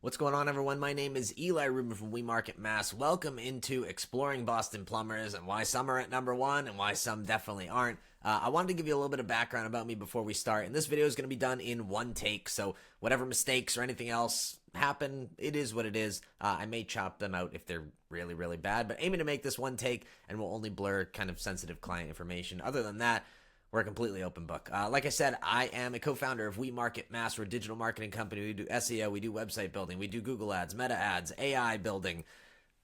What's going on, everyone? My name is Eli Rubin from We Market Mass. Welcome into Exploring Boston Plumbers and why some are at number one and why some definitely aren't. I wanted to give you a little bit of background about me before we start, and this video is going to be done in one take, so whatever mistakes or anything else happen, it is what it is. I may chop them out if they're really, really bad, but aiming to make this one take, and we'll only blur kind of sensitive client information. Other than that, we're a completely open book. Like I said, I am a co-founder of We Market Mass. We're a digital marketing company. We do SEO, we do website building, we do Google ads, meta ads, AI building,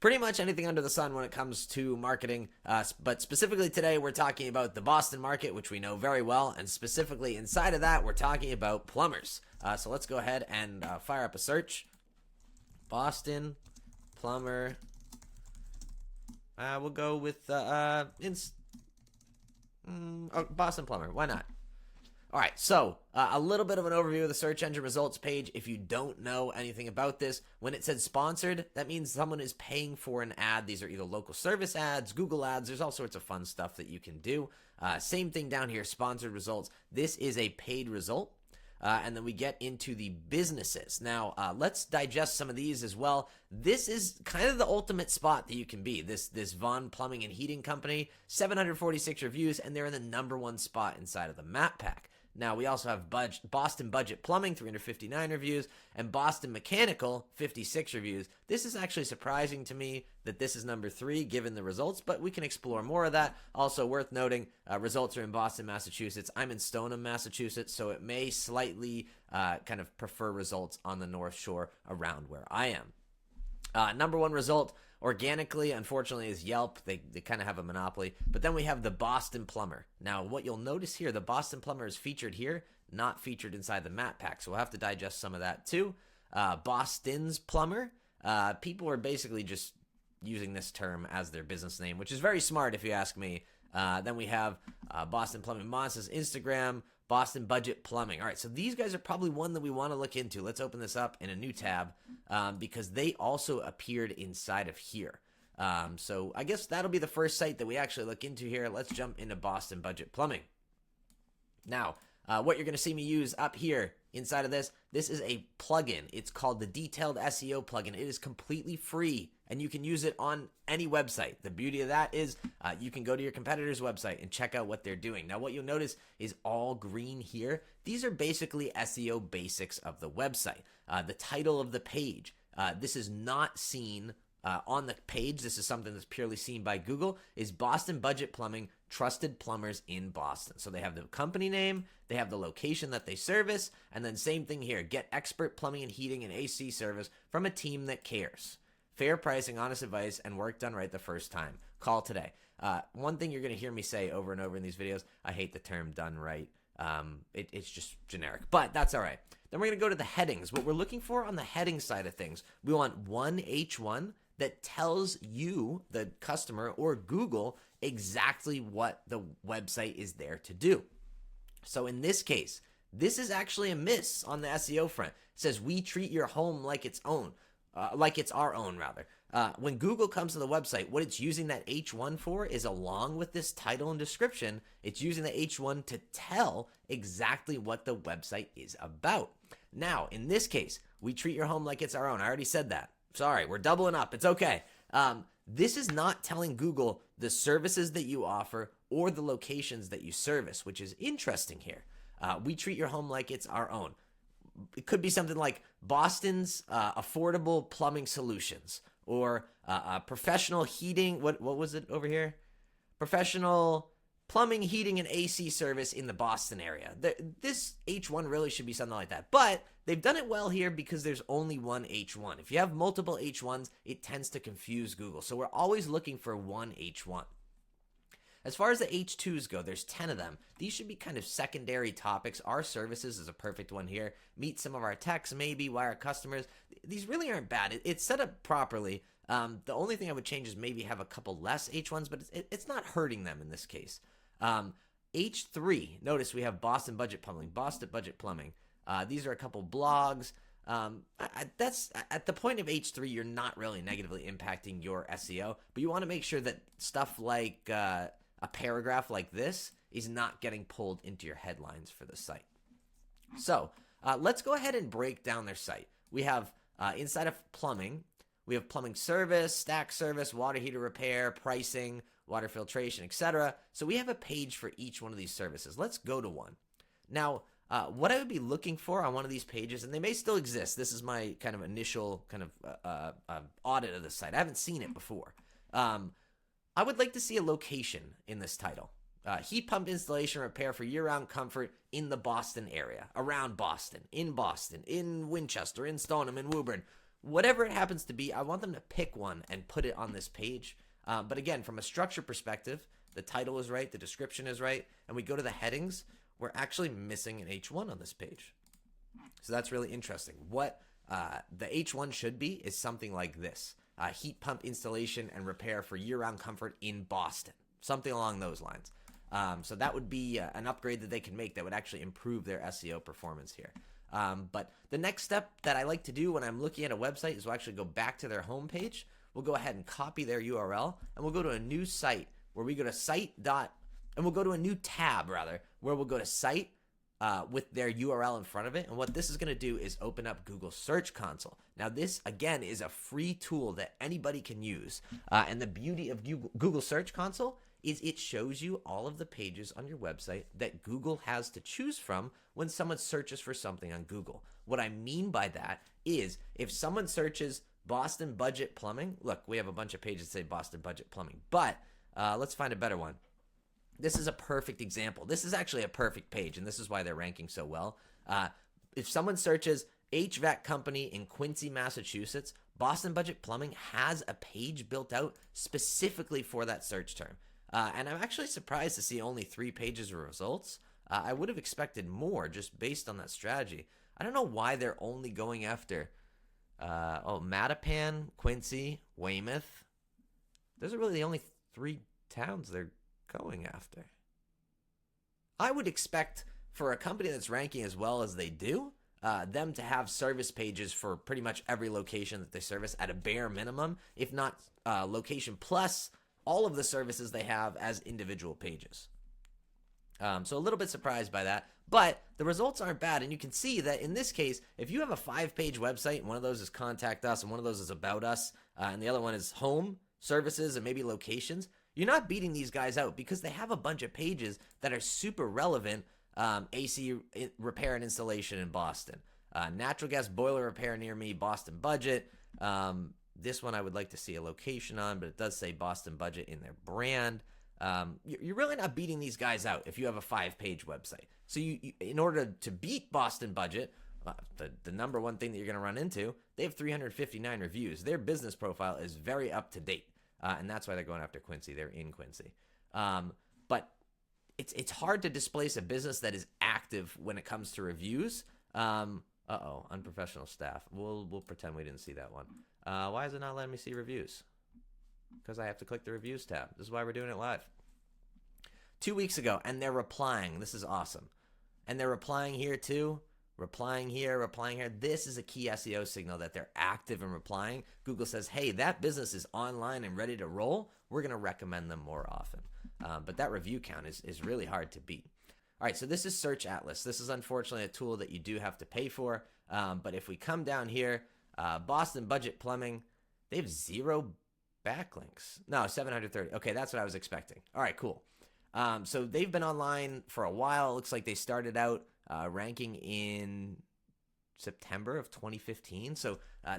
pretty much anything under the sun when it comes to marketing. But specifically today, we're talking about the Boston market, which we know very well. And specifically inside of that, we're talking about plumbers. So let's go ahead and fire up a search. Boston plumber. We'll go with Boston plumber. Why not? All right, so a little bit of an overview of the search engine results page. If you don't know anything about this, when it says sponsored, that means someone is paying for an ad. These are either local service ads, Google ads. There's all sorts of fun stuff that you can do. Same thing down here, sponsored results. This is a paid result. And then we get into the businesses. Now, let's digest some of these as well. This is kind of the ultimate spot that you can be. This Vaughn Plumbing and Heating Company, 746 reviews, and they're in the #1 spot inside of the map pack. Now, we also have Boston Budget Plumbing, 359 reviews, and Boston Mechanical, 56 reviews. This is actually surprising to me that this is number 3 given the results, but we can explore more of that. Also worth noting, results are in Boston, Massachusetts. I'm in Stoneham, Massachusetts, so it may slightly kind of prefer results on the North Shore around where I am. #1 result organically, unfortunately, is Yelp. They kind of have a monopoly. But then we have the Boston Plumber. Now, what you'll notice here, the Boston Plumber is featured here, not featured inside the map pack. So we'll have to digest some of that too. Boston's Plumber. People are basically just using this term as their business name, which is very smart if you ask me. Then we have Boston Plumbing Monsters, Instagram, Boston Budget Plumbing. All right, so these guys are probably one that we want to look into. Let's open this up in a new tab because they also appeared inside of here. So I guess that'll be the first site that we actually look into here. Let's jump into Boston Budget Plumbing. Now, what you're going to see me use up here inside of this is a plugin. It's called the Detailed SEO plugin. It is completely free, and you can use it on any website. The beauty of that is you can go to your competitor's website and check out what they're doing. Now, what you'll notice is all green here. These are basically SEO basics of the website. The title of the page. This is not seen on the page. This is something that's purely seen by Google, is Boston Budget Plumbing, trusted plumbers in Boston. So they have the company name, they have the location that they service, and then same thing here, get expert plumbing and heating and AC service from a team that cares. Fair pricing, honest advice, and work done right the first time. Call today. One thing you're going to hear me say over and over in these videos, I hate the term done right. It's just generic, but that's all right. Then we're going to go to the headings. What we're looking for on the heading side of things, we want one H1 that tells you, the customer, or Google exactly what the website is there to do. So in this case, this is actually a miss on the SEO front. It says, we treat your home like it's our own rather. When Google comes to the website, what it's using that H1 for is, along with this title and description, it's using the H1 to tell exactly what the website is about. Now, in this case, we treat your home like it's our own. I already said that. Sorry, we're doubling up. It's okay. This is not telling Google the services that you offer or the locations that you service, which is interesting here. We treat your home like it's our own. It could be something like Boston's affordable plumbing solutions, or professional heating. What was it over here? Professional plumbing, heating, and AC service in the Boston area. This H1 really should be something like that. But they've done it well here because there's only one H1. If you have multiple H1s, it tends to confuse Google. So we're always looking for one H1. As far as the H2s go, there's 10 of them. These should be kind of secondary topics. Our services is a perfect one here. Meet some of our techs, maybe, why our customers. These really aren't bad. It's set up properly. The only thing I would change is maybe have a couple less H1s, but it's not hurting them in this case. H3, notice we have Boston Budget Plumbing, Boston Budget Plumbing. These are a couple blogs. That's at the point of H3, you're not really negatively impacting your SEO, but you want to make sure that stuff like a paragraph like this is not getting pulled into your headlines for the site. So let's go ahead and break down their site. We have Inside of plumbing, we have plumbing service, stack service, water heater repair, pricing, water filtration, etc. So we have a page for each one of these services. Let's go to one. Now, what I would be looking for on one of these pages, and they may still exist. This is my kind of initial kind of audit of the site. I haven't seen it before. I would like to see a location in this title. Heat pump installation repair for year-round comfort in the Boston area, around Boston, in Winchester, in Stoneham, in Woburn. Whatever it happens to be, I want them to pick one and put it on this page. But again, from a structure perspective, the title is right, the description is right, and we go to the headings, we're actually missing an H1 on this page. So that's really interesting. What the H1 should be is something like this. Heat pump installation and repair for year-round comfort in Boston. Something along those lines. So that would be an upgrade that they can make that would actually improve their SEO performance here. But the next step that I like to do when I'm looking at a website is we'll actually go back to their homepage. We'll go ahead and copy their URL, and we'll go to a new site where we go to and we'll go to a new tab rather, where we'll go to site with their URL in front of it. And what this is going to do is open up Google Search Console. Now this again is a free tool that anybody can use. And the beauty of Google Search Console is it shows you all of the pages on your website that Google has to choose from when someone searches for something on Google. What I mean by that is if someone searches Boston Budget Plumbing, look, we have a bunch of pages that say Boston Budget Plumbing, but let's find a better one. This is a perfect example. This is actually a perfect page, and this is why they're ranking so well. If someone searches HVAC company in Quincy, Massachusetts, Boston Budget Plumbing has a page built out specifically for that search term. And I'm actually surprised to see only 3 pages of results. I would have expected more just based on that strategy. I don't know why they're only going after Mattapan, Quincy, Weymouth. Those are really the only 3 towns they're going after. I would expect for a company that's ranking as well as they do, them to have service pages for pretty much every location that they service at a bare minimum, if not location plus all of the services they have as individual pages. So a little bit surprised by that, but the results aren't bad. And you can see that in this case, if you have a 5-page website and one of those is contact us and one of those is about us, and the other one is home, services, and maybe locations, you're not beating these guys out because they have a bunch of pages that are super relevant. AC repair and installation in Boston, natural gas boiler repair near me, Boston Budget. This one I would like to see a location on, but it does say Boston Budget in their brand. You're really not beating these guys out if you have a 5-page website. So you in order to beat Boston Budget, the number one thing that you're going to run into, they have 359 reviews. Their business profile is very up to date, and that's why they're going after Quincy. They're in Quincy. But it's hard to displace a business that is active when it comes to reviews. Unprofessional staff. We'll pretend we didn't see that one. Why is it not letting me see reviews? Because I have to click the reviews tab. This is why we're doing it live. 2 weeks ago, and they're replying. This is awesome. And they're replying here too. Replying here. This is a key SEO signal that they're active and replying. Google says, hey, that business is online and ready to roll. We're going to recommend them more often. But that review count is really hard to beat. All right, so this is Search Atlas. This is unfortunately a tool that you do have to pay for. But if we come down here, Boston Budget Plumbing, they have 0 backlinks. No, 730. Okay, that's what I was expecting. All right, cool. So they've been online for a while. It looks like they started out ranking in September of 2015. So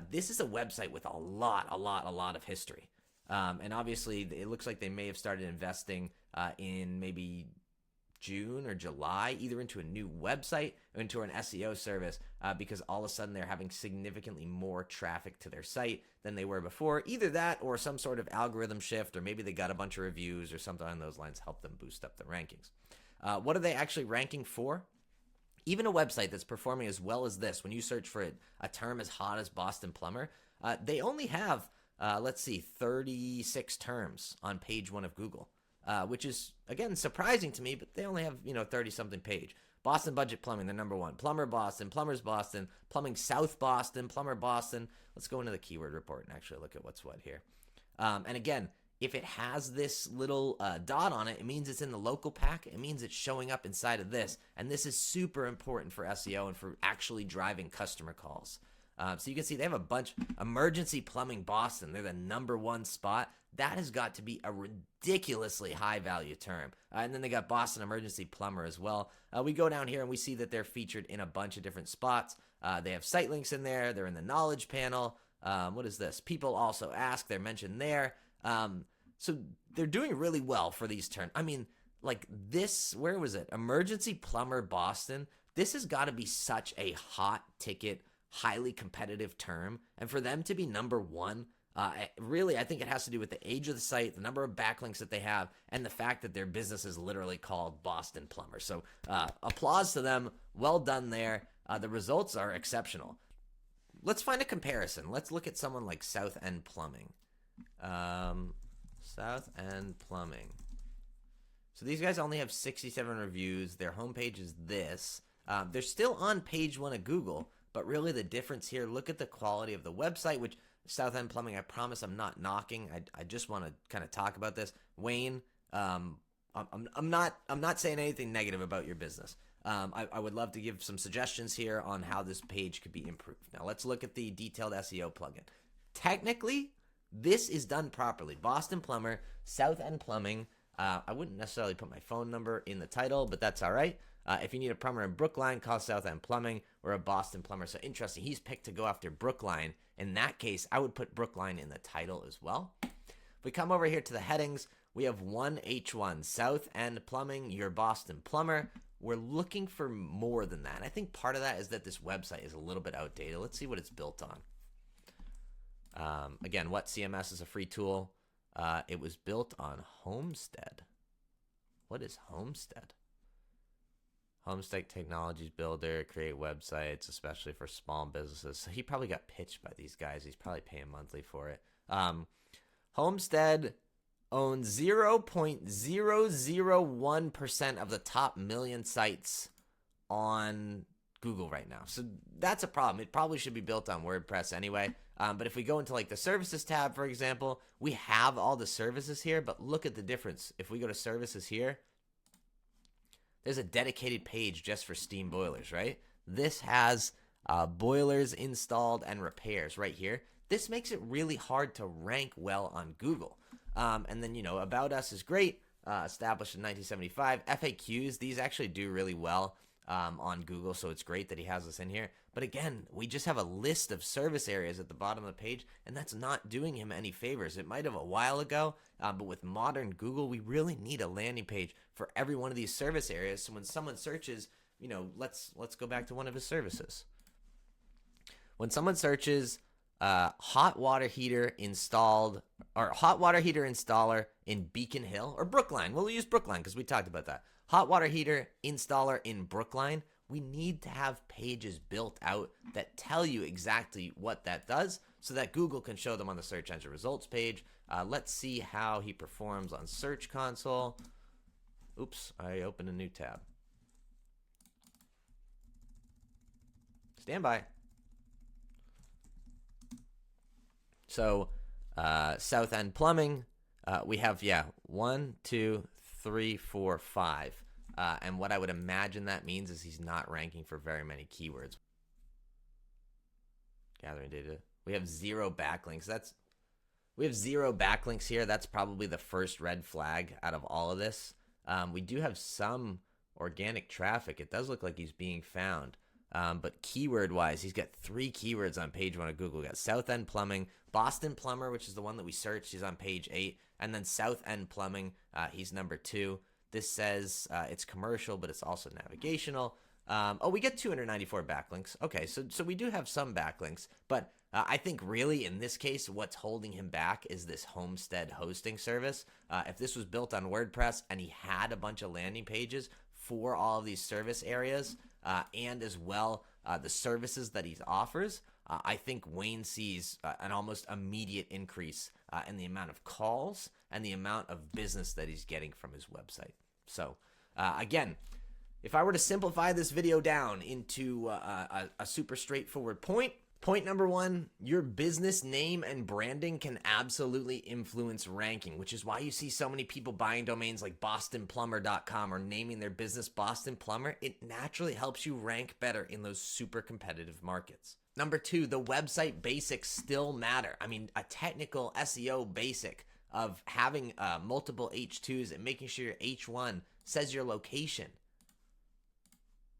this is a website with a lot of history. And obviously, it looks like they may have started investing in maybe June or July, either into a new website or into an SEO service, because all of a sudden they're having significantly more traffic to their site than they were before. Either that or some sort of algorithm shift, or maybe they got a bunch of reviews or something on those lines help them boost up the rankings. What are they actually ranking for? Even a website that's performing as well as this, when you search for a term as hot as Boston Plumber, they only have, 36 terms on page 1 of Google. Which is, again, surprising to me, but they only have, 30-something page. Boston Budget Plumbing, they're number 1. Plumber Boston, Plumbers Boston, Plumbing South Boston, Plumber Boston. Let's go into the keyword report and actually look at what's what here. And again, if it has this little dot on it, it means it's in the local pack. It means it's showing up inside of this. And this is super important for SEO and for actually driving customer calls. So you can see they have a bunch. Emergency Plumbing Boston, they're the #1 spot. That has got to be a ridiculously high value term. And then they got Boston Emergency Plumber as well. We go down here and we see that they're featured in a bunch of different spots. They have site links in there. They're in the knowledge panel. What is this? People also ask. They're mentioned there. So they're doing really well for these terms. I mean, like this, where was it? Emergency Plumber Boston. This has got to be such a hot ticket, highly competitive term. And for them to be #1, really, I think it has to do with the age of the site, the number of backlinks that they have, and the fact that their business is literally called Boston Plumber. So applause to them. Well done there. The results are exceptional. Let's find a comparison. Let's look at someone like South End Plumbing. South End Plumbing. So these guys only have 67 reviews. Their homepage is this. They're still on page 1 of Google, but really the difference here, look at the quality of the website, which South End Plumbing, I promise I'm not knocking. I just want to kind of talk about this. Wayne, I'm not saying anything negative about your business. I would love to give some suggestions here on how this page could be improved. Now let's look at the detailed SEO plugin. Technically, this is done properly. Boston Plumber, South End Plumbing. I wouldn't necessarily put my phone number in the title, but that's all right. If you need a plumber in Brookline, call South End Plumbing. We're a Boston Plumber. So interesting. He's picked to go after Brookline. In that case, I would put Brookline in the title as well. If we come over here to the headings, we have 1H1, South End Plumbing, your Boston Plumber. We're looking for more than that. I think part of that is that this website is a little bit outdated. Let's see what it's built on. Again, What CMS is a free tool. It was built on Homestead. What is Homestead? Homestead Technologies Builder, create websites, especially for small businesses. So he probably got pitched by these guys. He's probably paying monthly for it. Homestead owns 0.001% of the top million sites on Google right now. So that's a problem. It probably should be built on WordPress anyway. But if we go into like the services tab, for example, we have all the services here, but look at the difference. If we go to services here, there's a dedicated page just for steam boilers, right? This has boilers installed and repairs right here. This makes it really hard to rank well on Google. And then, About Us is great. Established in 1975. FAQs, these actually do really well on Google, so it's great that he has this in here. But again, we just have a list of service areas at the bottom of the page, and that's not doing him any favors. It might have a while ago, but with modern Google, we really need a landing page for every one of these service areas. So when someone searches, let's go back to one of his services. When someone searches hot water heater installed or hot water heater installer in Beacon Hill or Brookline, we'll use Brookline because we talked about that. Hot water heater installer in Brookline. We need to have pages built out that tell you exactly what that does so that Google can show them on the search engine results page. Let's see how he performs on Search Console. Oops, I opened a new tab. Stand by. So, South End Plumbing, we have, 1, 2, 3, 4, 5. And what I would imagine that means is he's not ranking for very many keywords. Gathering data. We have 0 backlinks. We have 0 backlinks here. That's probably the first red flag out of all of this. We do have some organic traffic. It does look like he's being found. But keyword-wise, he's got 3 keywords on page 1 of Google. We got South End Plumbing, Boston Plumber, which is the one that we searched. He's on page 8. And then South End Plumbing, he's number 2. This says it's commercial, but it's also navigational. We get 294 backlinks. Okay, so we do have some backlinks. But I think really in this case, what's holding him back is this Homestead hosting service. If this was built on WordPress and he had a bunch of landing pages for all of these service areas and as well the services that he offers, I think Wayne sees an almost immediate increase in the amount of calls and the amount of business that he's getting from his website. So, again, if I were to simplify this video down into a super straightforward point number 1, your business name and branding can absolutely influence ranking, which is why you see so many people buying domains like bostonplumber.com or naming their business Boston Plumber. It naturally helps you rank better in those super competitive markets. Number 2, the website basics still matter. I mean, a technical SEO basic of having multiple H2s and making sure your H1 says your location,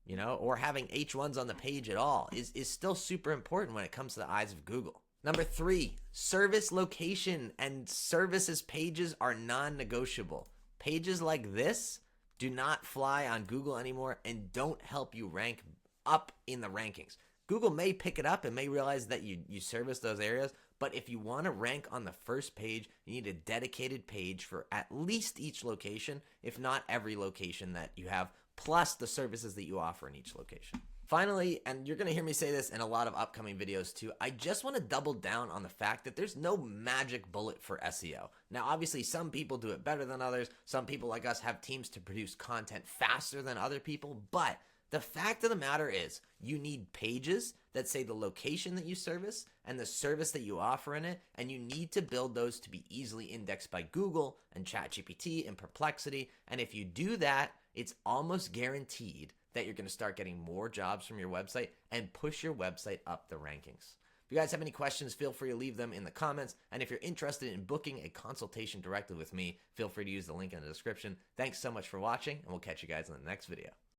you know, or having H1s on the page at all is still super important when it comes to the eyes of Google. Number 3, service location and services pages are non-negotiable. Pages like this do not fly on Google anymore and don't help you rank up in the rankings. Google may pick it up and may realize that you service those areas, but if you want to rank on the first page, you need a dedicated page for at least each location, if not every location that you have, plus the services that you offer in each location. Finally, and you're going to hear me say this in a lot of upcoming videos too, I just want to double down on the fact that there's no magic bullet for SEO. Now, obviously, some people do it better than others. Some people like us have teams to produce content faster than other people, but the fact of the matter is you need pages that say the location that you service and the service that you offer in it, and you need to build those to be easily indexed by Google and ChatGPT and Perplexity. And if you do that, it's almost guaranteed that you're going to start getting more jobs from your website and push your website up the rankings. If you guys have any questions, feel free to leave them in the comments. And if you're interested in booking a consultation directly with me, feel free to use the link in the description. Thanks so much for watching, and we'll catch you guys in the next video.